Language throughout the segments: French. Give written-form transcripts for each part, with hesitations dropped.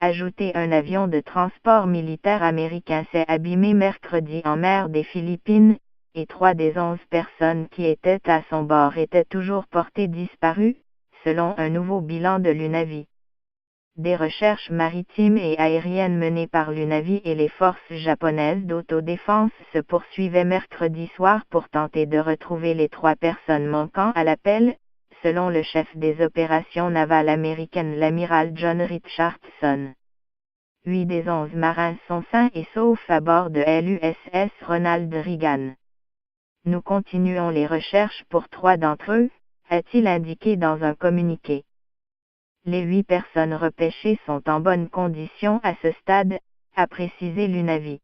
Ajouté, un avion de transport militaire américain s'est abîmé mercredi en mer des Philippines, et 3 des 11 personnes qui étaient à son bord étaient toujours portées disparues, selon un nouveau bilan de l'UNAVI. Des recherches maritimes et aériennes menées par l'UNAVI et les forces japonaises d'autodéfense se poursuivaient mercredi soir pour tenter de retrouver les 3 personnes manquant à l'appel, selon le chef des opérations navales américaines, l'amiral John Richardson. 8 des 11 marins sont sains et saufs à bord de l'USS Ronald Reagan. Nous continuons les recherches pour 3 d'entre eux, a-t-il indiqué dans un communiqué. Les 8 personnes repêchées sont en bonne condition à ce stade, a précisé l'UNAVI.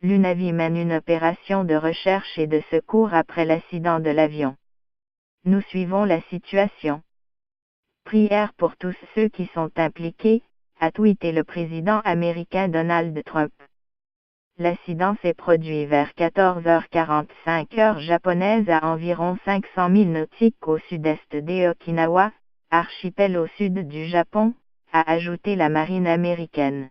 L'UNAVI mène une opération de recherche et de secours après l'accident de l'avion. Nous suivons la situation. Prière pour tous ceux qui sont impliqués, a tweeté le président américain Donald Trump. L'accident s'est produit vers 14h45 heure japonaise à environ 500 milles nautiques au sud-est des Okinawa, archipel au sud du Japon, a ajouté la marine américaine.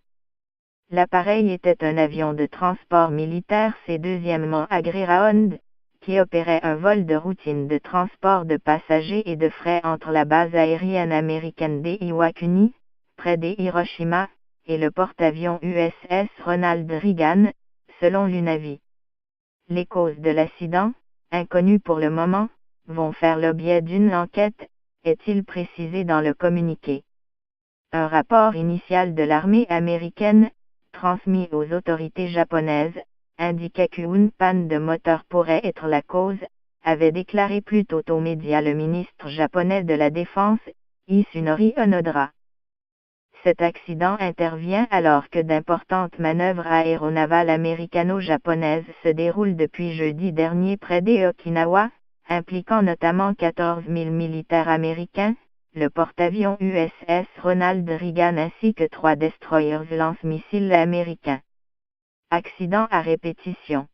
L'appareil était un avion de transport militaire C-2 Agri-Round, qui opérait un vol de routine de transport de passagers et de fret entre la base aérienne américaine d'Iwakuni, près d'Hiroshima, et le porte-avions USS Ronald Reagan, selon l'UNAVI. Les causes de l'accident, inconnues pour le moment, vont faire l'objet d'une enquête, est-il précisé dans le communiqué. Un rapport initial de l'armée américaine, transmis aux autorités japonaises, indiquait qu'une panne de moteur pourrait être la cause, avait déclaré plus tôt aux médias le ministre japonais de la Défense, Isunori Onodera. Cet accident intervient alors que d'importantes manœuvres aéronavales américano-japonaises se déroulent depuis jeudi dernier près des Okinawa, impliquant notamment 14 000 militaires américains, le porte-avions USS Ronald Reagan ainsi que 3 destroyers lance-missiles américains. Accident à répétition.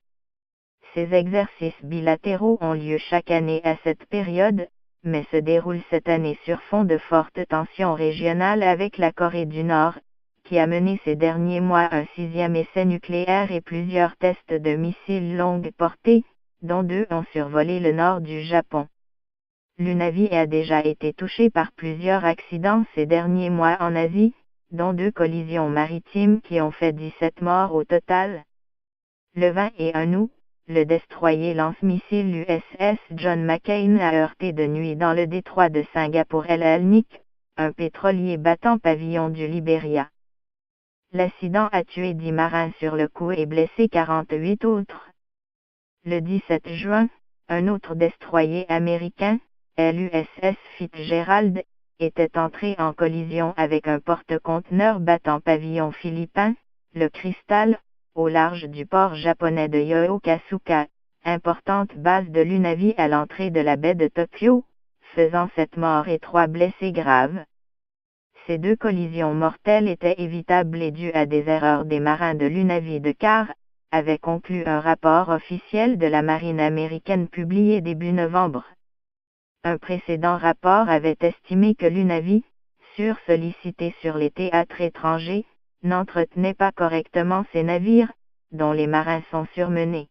Ces exercices bilatéraux ont lieu chaque année à cette période, mais se déroulent cette année sur fond de fortes tensions régionales avec la Corée du Nord, qui a mené ces derniers mois un 6e essai nucléaire et plusieurs tests de missiles longue portée, dont 2 ont survolé le nord du Japon. L'UNAVI a déjà été touché par plusieurs accidents ces derniers mois en Asie, dont 2 collisions maritimes qui ont fait 17 morts au total. Le 21 août, le destroyer lance-missile USS John McCain a heurté de nuit dans le détroit de Singapour El Alnic, un pétrolier battant pavillon du Libéria. L'accident a tué 10 marins sur le coup et blessé 48 autres. Le 17 juin, un autre destroyer américain, l'USS Fitzgerald, était entré en collision avec un porte-conteneurs battant pavillon philippin, le Crystal, au large du port japonais de Yokosuka, importante base de l'UNAVI à l'entrée de la baie de Tokyo, faisant 7 morts et 3 blessés graves. Ces 2 collisions mortelles étaient évitables et dues à des erreurs des marins de l'UNAVI de Car, avait conclu un rapport officiel de la marine américaine publié début novembre. Un précédent rapport avait estimé que l'UNAVI, sursollicité sur les théâtres étrangers, n'entretenait pas correctement ses navires, dont les marins sont surmenés.